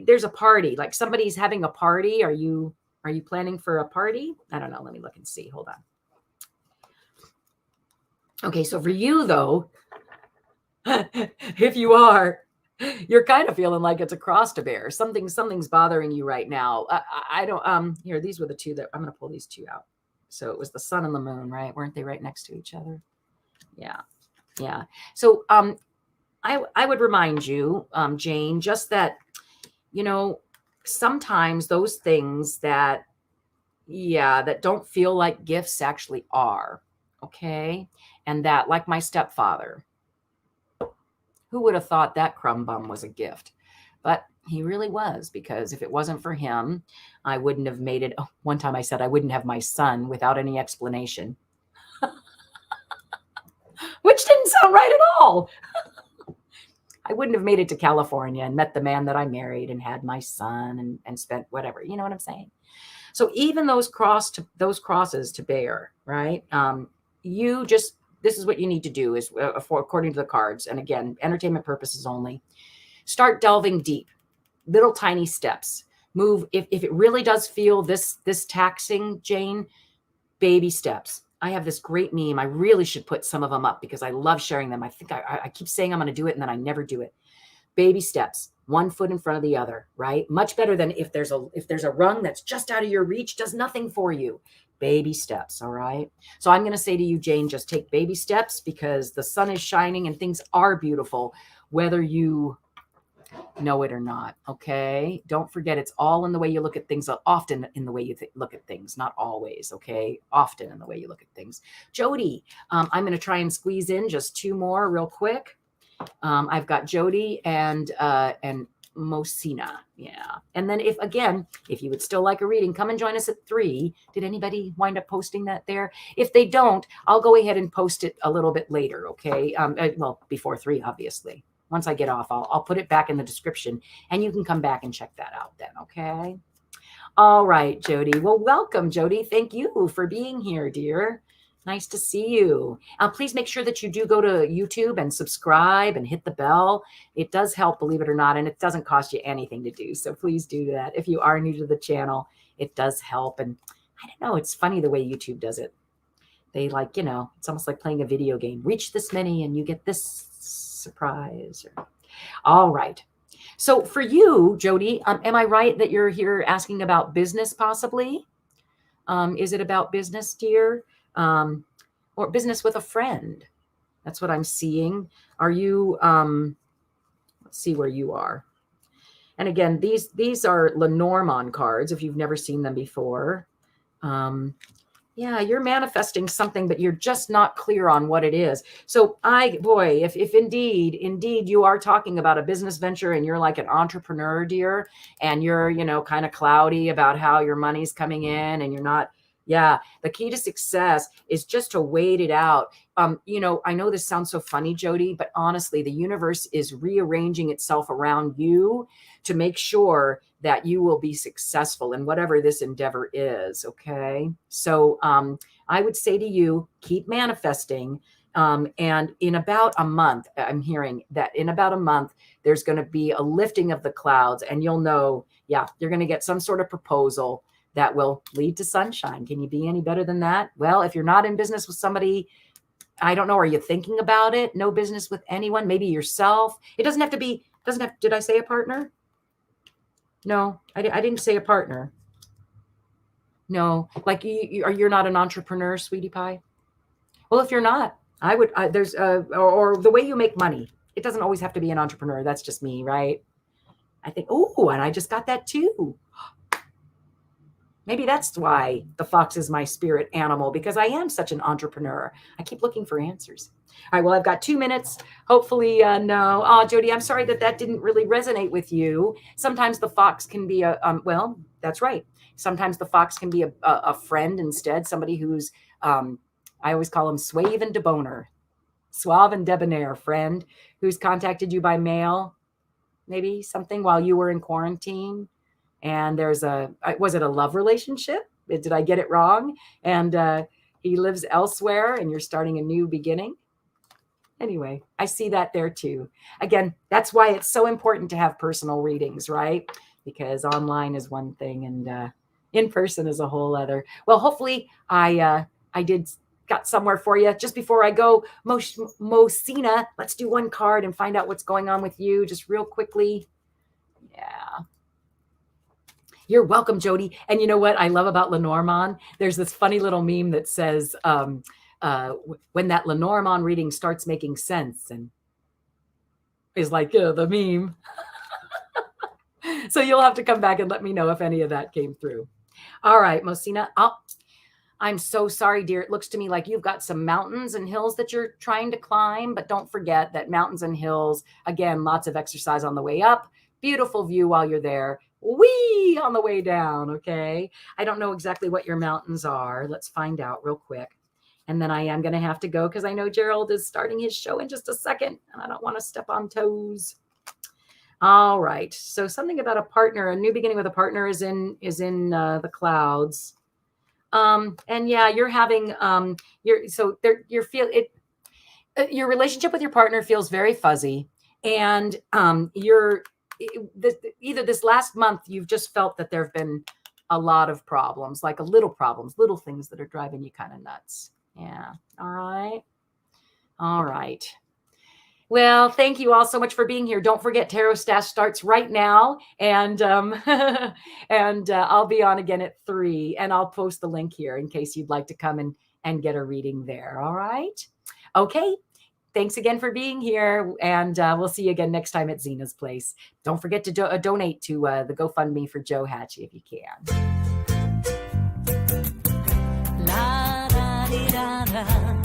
there's a party. Like somebody's having a party. Are you planning for a party? I don't know. Let me look and see. Hold on. Okay, so for you though, if you are, you're kind of feeling like it's a cross to bear. Something's bothering you right now. I don't. Here, these were the two that I'm going to pull these two out. So it was the sun and the moon, right? Weren't they right next to each other? Yeah. So I would remind you, Jane, just that, you know, sometimes those things that don't feel like gifts actually are. Okay. And that, like my stepfather, who would have thought that crumb bum was a gift? But he really was, because if it wasn't for him, I wouldn't have made it. Oh, one time I said I wouldn't have my son without any explanation, which didn't sound right at all. I wouldn't have made it to California and met the man that I married and had my son and spent whatever, you know what I'm saying? So even those crosses to bear, right? This is what you need to do is according to the cards. And again, entertainment purposes only. Start delving deep, little tiny steps. Move. If it really does feel this taxing, Jane, baby steps. I have this great meme. I really should put some of them up because I love sharing them. I think I keep saying I'm going to do it and then I never do it. baby steps, one foot in front of the other, right? Much better than if there's a rung that's just out of your reach, does nothing for you. Baby steps, all right? So I'm going to say to you, Jane, just take baby steps because the sun is shining and things are beautiful, whether you know it or not, okay? Don't forget, it's all in the way you look at things, often in the way you look at things, not always, okay? Often in the way you look at things. Jody, I'm going to try and squeeze in just 2 more real quick. I've got Jody and Mosina. Yeah. And then if you would still like a reading, come and join us at 3. Did anybody wind up posting that there? If they don't, I'll go ahead and post it a little bit later. Okay. Well, before 3, obviously. Once I get off, I'll put it back in the description and you can come back and check that out then. Okay. All right, Jody. Well, welcome, Jody. Thank you for being here, dear. Nice to see you. Please make sure that you do go to YouTube and subscribe and hit the bell. It does help, believe it or not, and it doesn't cost you anything to do. So please do that. If you are new to the channel, it does help. And I don't know, it's funny the way YouTube does it. They it's almost like playing a video game. Reach this many and you get this surprise. All right. So for you, Jody, am I right that you're here asking about business possibly? Is it about business, dear? Or business with a friend? That's what I'm seeing. Are you, let's see where you are. And again, these are Lenormand cards, if you've never seen them before. Yeah, you're manifesting something, but you're just not clear on what it is. So if indeed you are talking about a business venture and you're like an entrepreneur, dear, and you're, kind of cloudy about how your money's coming in and you're not, yeah, the key to success is just to wait it out. I know this sounds so funny, Jody, but honestly, the universe is rearranging itself around you to make sure that you will be successful in whatever this endeavor is. Okay. So I would say to you, keep manifesting. And in about a month, I'm hearing that in about a month, there's going to be a lifting of the clouds and you'll know, yeah, you're going to get some sort of proposal that will lead to sunshine. Can you be any better than that? Well, if you're not in business with somebody, I don't know, are you thinking about it? No business with anyone, maybe yourself. It doesn't have to be, did I say a partner? No, I didn't say a partner. No, like you're not an entrepreneur, sweetie pie. Well, if you're not, or the way you make money. It doesn't always have to be an entrepreneur. That's just me, right? I think, oh, and I just got that too. Maybe that's why the fox is my spirit animal, because I am such an entrepreneur. I keep looking for answers. All right, well, I've got 2 minutes. Hopefully, no. Oh, Jody, I'm sorry that didn't really resonate with you. Sometimes the fox can be well, that's right. Sometimes the fox can be a friend instead, somebody who's, I always call him suave and debonair friend who's contacted you by mail, maybe something while you were in quarantine. And was it a love relationship? Did I get it wrong? And he lives elsewhere and you're starting a new beginning. Anyway, I see that there too. Again, that's why it's so important to have personal readings, right? Because online is one thing and in person is a whole other. Well, hopefully I got somewhere for you. Just before I go, Mosina, let's do one card and find out what's going on with you just real quickly. Yeah. You're welcome, Jody. And you know what I love about Lenormand? There's this funny little meme that says, when that Lenormand reading starts making sense, and is like, the meme. So you'll have to come back and let me know if any of that came through. All right, Mosina. I'm so sorry, dear. It looks to me like you've got some mountains and hills that you're trying to climb, but don't forget that mountains and hills, again, lots of exercise on the way up, beautiful view while you're there. Whee on the way down. Okay. I don't know exactly what your mountains are. Let's find out real quick. And then I am going to have to go because I know Gerald is starting his show in just a second and I don't want to step on toes. All right. So something about a partner, a new beginning with a partner is in the clouds. And yeah, you're having, your relationship with your partner feels very fuzzy, and either this last month, you've just felt that there have been a lot of problems, like little things that are driving you kind of nuts. Yeah. All right. Well, thank you all so much for being here. Don't forget, Tarot Stash starts right now, and and I'll be on again at 3, and I'll post the link here in case you'd like to come and get a reading there. All right. Okay. Thanks again for being here, and we'll see you again next time at Zena's Place. Don't forget to donate to the GoFundMe for Joe Hatchey if you can. La da dee da da.